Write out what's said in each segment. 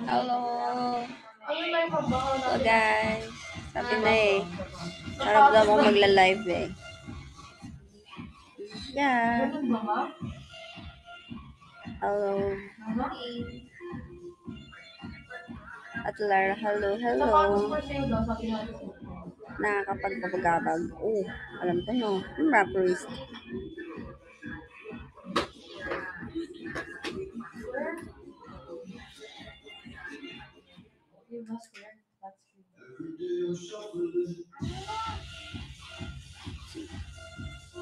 Hello. So guys, sabi na eh. Sarap daw akong magla-live eh. Yeah. Hello. At Lara, hello, hello. Nakakapagpapagabag. Oh, alam ko no. Rapperist.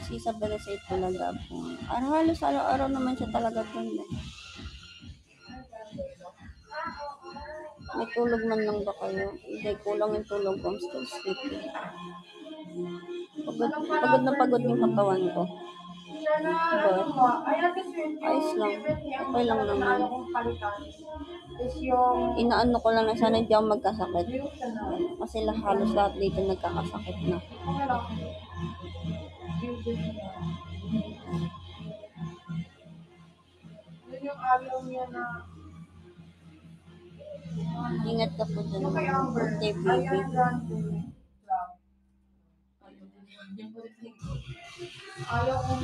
Si Isabela sa Itbulaga po. Halos araw-araw naman siya talaga doon eh. May tulog man lang ba kayo? Hindi, kulang yung tulog ko. I'm still sleepy. Pagod na pagod yung katawan ko. But, ayos lang. Okay lang naman. Inaano ko lang na sana hindi ako magkasakit. Kasi halos lahat dito nagkakasakit na. Ingat ka po dyan. Okay, baby.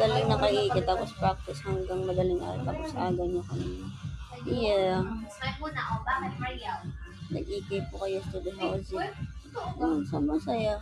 Galing na kaigit tapos practice hanggang madaling araw tapos aga niya kanina. Yeah. Nag-ikay po kayo to the house. Sama saya.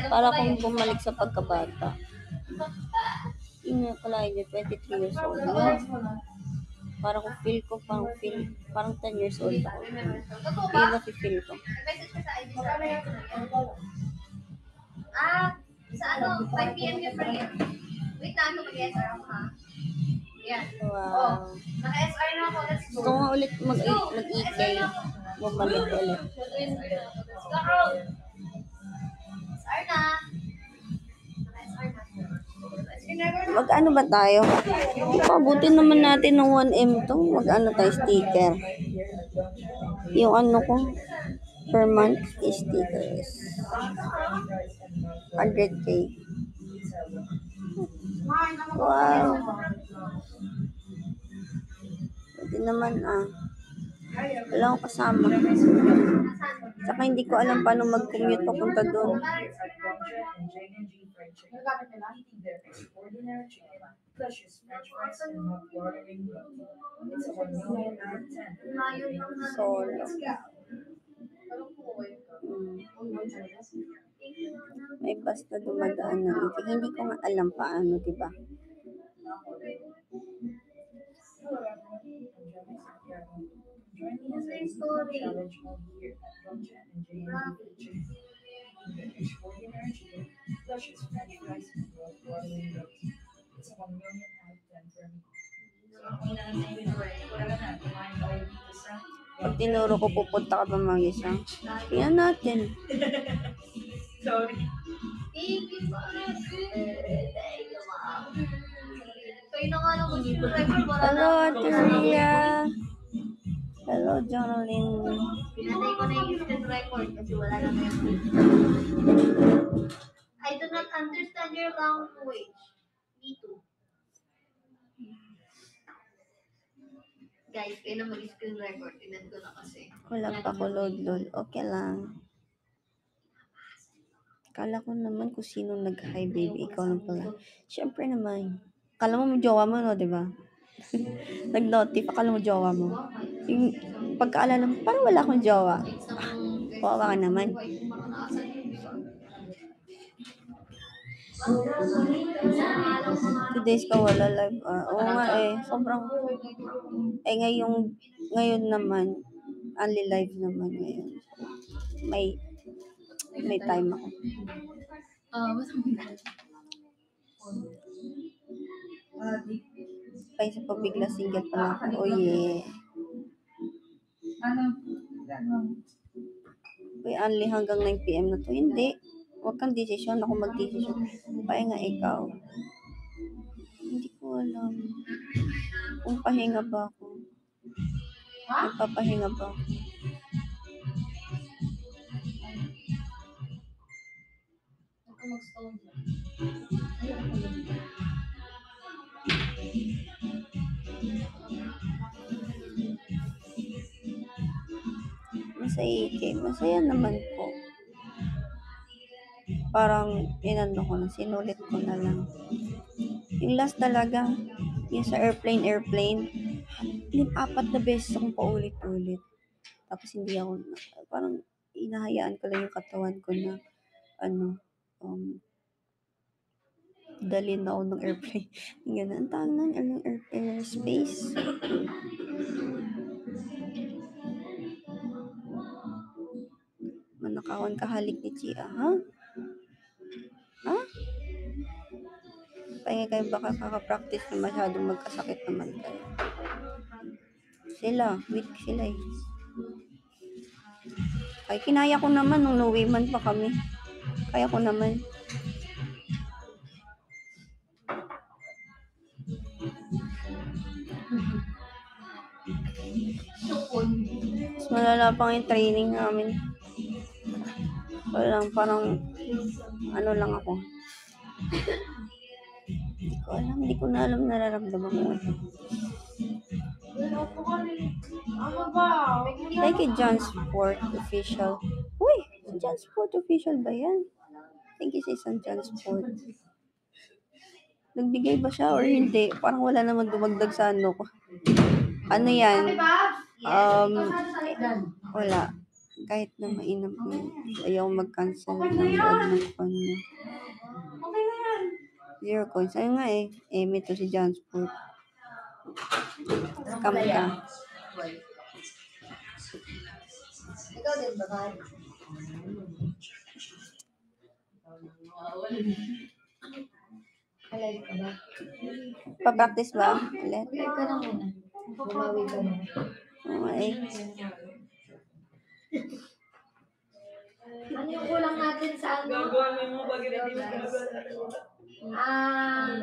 Para kung bumalik sa pagkabata. Yun pala yun, 23 years old. Parang kung feel ko, parang 10 years old ako. Yun na feel ko. Sa ano, 5 p.m. yung prayer. Wait lang, mag-SR ako ha. Yan. Wow. Naka-SR na ako, let's go. Gusto nga ulit mag-ikay. Bumalik ulit. Let's go. SR na. Mag-ano ba tayo? Pabutin naman natin ng 1M to. Mag-ano tayo, sticker. Yung ano ko, per month is stickers. 100K. Wow. Pwede naman wala akong kasama. Saka hindi ko alam paano mag-commute papunta doon. Solo. May basta dumadaan na ito. Hindi ko nga alam paano, diba? Pag tinuro ko, pupunta ka ba mag-isa? Tingnan natin. Hello, Ate Ria. Hello, Jonalyn. Pinatay ko na yung instant record kasi wala na yung I do not understand your language. Me too. Guys, kayo na mag-screen record. Inan ko na kasi. Kulang pa ko, lol. Okay lang. Kala ko naman kung sino nag-hi, baby. Ikaw lang pala. Siyempre naman. Kala mo jowa mo, no? Diba? Nag-notif. Akala mo jowa mo. Yung pagkaalala mo, parang wala akong jowa. Kawawa ka naman. 2 days ka wala live. Oo nga sobrang ngayon naman only live naman ngayon. May time ako. Kaya sa pabigla single pa lang ako. Oh yeah. Uy, only hanggang 9 PM na to. Hindi. Huwag kang desisyon. Ako mag-desisyon. Pahinga ikaw. Hindi ko alam. Kung pahinga ba ako. Nagpapahinga ba ako. Nasa 8K. Masaya naman po. Parang inano ko na, sinulit ko na lang. Yung last talaga, yung sa airplane, 4 na beses akong paulit-ulit. Tapos hindi ako, parang inahayaan ko lang yung katawan ko na, dalhin ako ng airplane. Ganun, ang tawag nun, airspace. Manakawan ka halik ni Chia, ha? Ha? Pahinga kayo baka kakapractice na masyadong magkasakit naman kayo. Sila, weak sila eh. Ay, kinaya ko naman nung no man pa kami. Kaya ko naman. Mas malala pang yung training namin. Parang ano lang ako. Hindi ko na alam nararamdaman ko. Thank you, John Sport Official. Uy, John Sport Official ba yan? Thank you sa isang John Sport. Nagbigay ba siya or hindi? Parang wala naman dumagdag sa ano ko. Ano yan? Wala. Kahit na mainam ko. Ayaw mag-cancel ng log ng phone niya. Okay na yan. 0 coins. Ayun nga eh. May to si John Sport. Scam ka. Ikaw din ba, Mar? Alive ka ba? Pa-practice ba? Ulit? Alive ka na muna. Bumawi ka na. Oo eh. Ano yung kulang natin sa ano?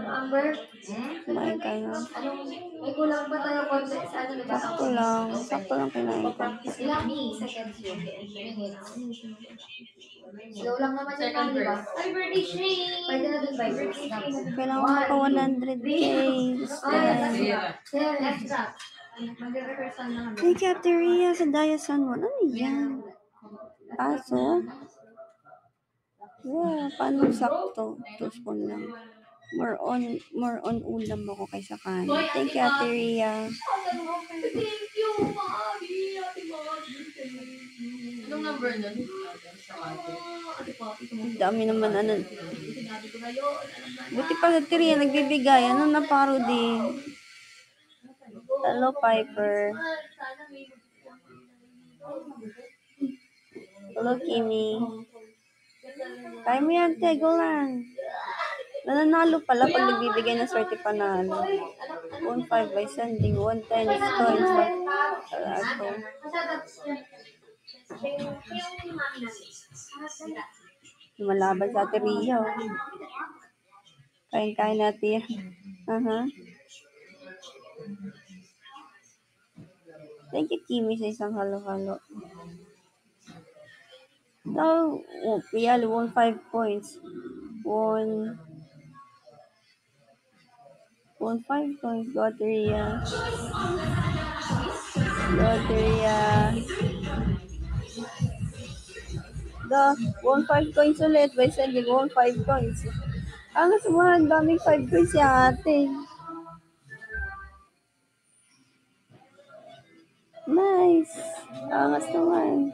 Amber? Kumain ka na. May kulang pa tayo konti sa ano? Sakto lang. Sakto lang kinain ko. Ilang seconds yun? Minutes. Slow lang naman yun lang, di ba? Ay, birthday shake! Pwede na dun by birthday shake. Kailangan maka 100K. Let's go. Mag-rehearsal na kami. Hey, Cafeteria sa Dayasan mo. Ano yan? Aso? Yeah, paano sakto? 2 spoon lang. More on ulam ako kaysa kanin. Thank you, Cafeteria. Thank you, Mami. Ate Mami. Anong number nun? Ang dami naman ano. Buti pa sa Teria nagbibigay. Ano na parody? Hello, Piper. Hello, Kimi. Kaya mo yan, te. Go lang. Nananalo pala pag nagbibigay ng swerte panalo. 1.5 by sending 110 coins. Ako. Lumalaban sa Teria. Kain-kain natin yan. Thank you, Kimi, sa isang halo-halo. No, Real won 5 points. Won 5 points. Loteria. Won 5 coins ulit by sending 5 coins. Ang sumahan, daming 5 coins si ate. Nice. Angas naman.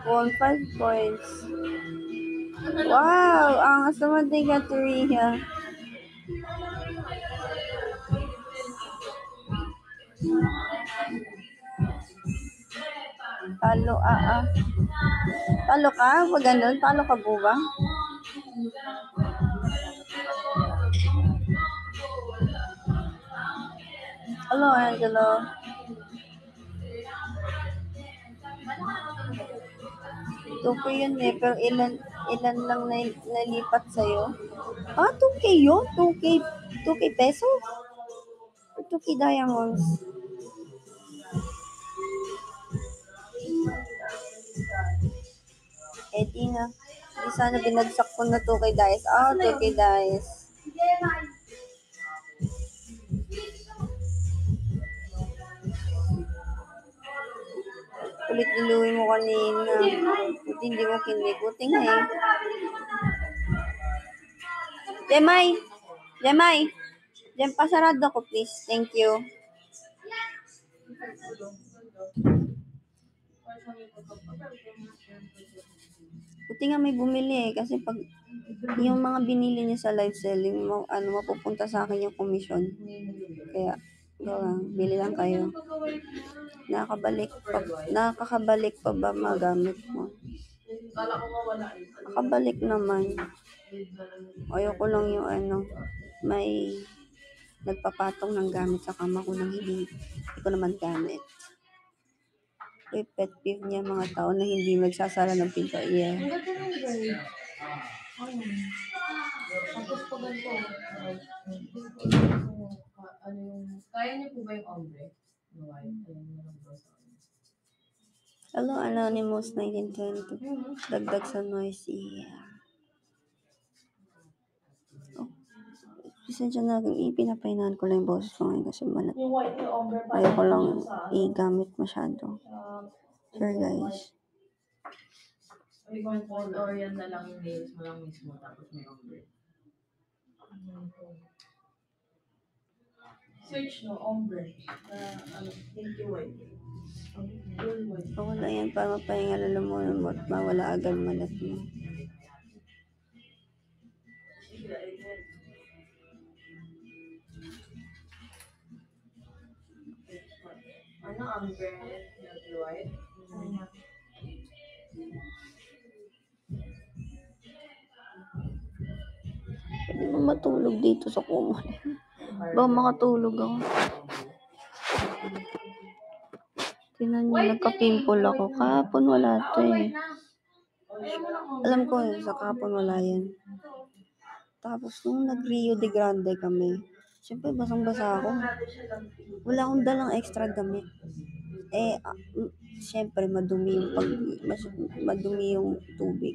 Won 5 points. Wow, angas naman din Kateria. Talo, Talo ka? Pag ganun, talo ka po ba? Hello, Angelo. Tuko yun eh, pero ilan lang nalipat sa'yo? 2K yun? 2K pesos? Or 2K diamonds? Eh, di na. Di sana binagsak ko na 2K dice. 2K dice. Kulit niluwi mo kanina. Buti hindi mo kinikuting eh. Jemay! Jem, pasarado ko please. Thank you. Buti nga may bumili eh. Kasi pag yung mga binili niya sa live selling, mapupunta sa akin yung commission. Kaya, bili lang kayo. Nakakabalik pa ba magamit mo? Nakabalik naman. Ayoko lang yung may nagpapatong ng gamit sa kama ko nang hindi ko naman gamit. Pet peeve niya mga tao na hindi magsasara ng pinto. Yeah. Tapos pag ganito, kaya niyo po ba yung ombre? Hello, Anonymous 1922. Dagdag sa noisy. Pasensya na, pinapahinaan ko lang yung boses ko ngayon kasi malat. Ayoko lang i-gamit masyado. Sure guys. Or yan na lang yung nails mo lang mismo tapos may ombre. Search no, ombre. Pinky white. Ako lang yan para mapahinga lalamunan mo at mawala agad malat mo. Ano ombre? Pinky white? Pwede mo matulog dito sa kumon. Ba makatulog ako. Tinan niyo, nagka-pimple ako. Kahapon wala to eh. Alam ko eh, sa kahapon wala yan. Tapos nung nag-Rio de Grande kami, syempre basang-basa ako. Wala akong dalang extra damit. Syempre madumi yung tubig.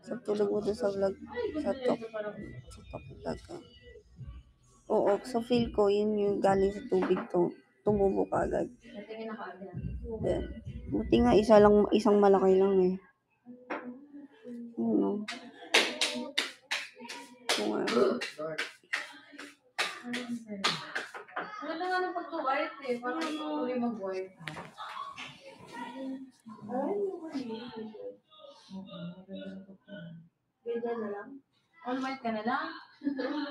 Sa tulog mo doon sa vlog, sa talk vlog ka. Oo, so feel ko, yun yung galing sa tubig to. Tumubo ka agad. Then, buti nga isang malaki lang eh. Ano? Ano nga nang pag-white eh, parang uli mag-white. Ganyan na lang? All white ka na lang?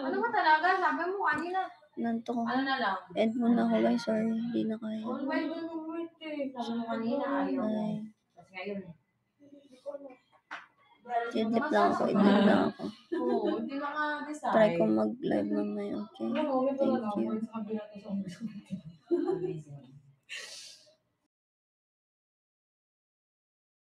Ano ba talaga? Sabi mo kanina. Nanto ko. Ano na lang? End muna ako guys, sorry. Hindi na kaya. All white na yung white eh. Sabi mo kanina ayaw mo. Ay. Tapos ngayon eh. Idlip lang ako. Oo, hindi maka-decide. Try ko mag-live mamaya, okay? Oo, Thank you. Amazing.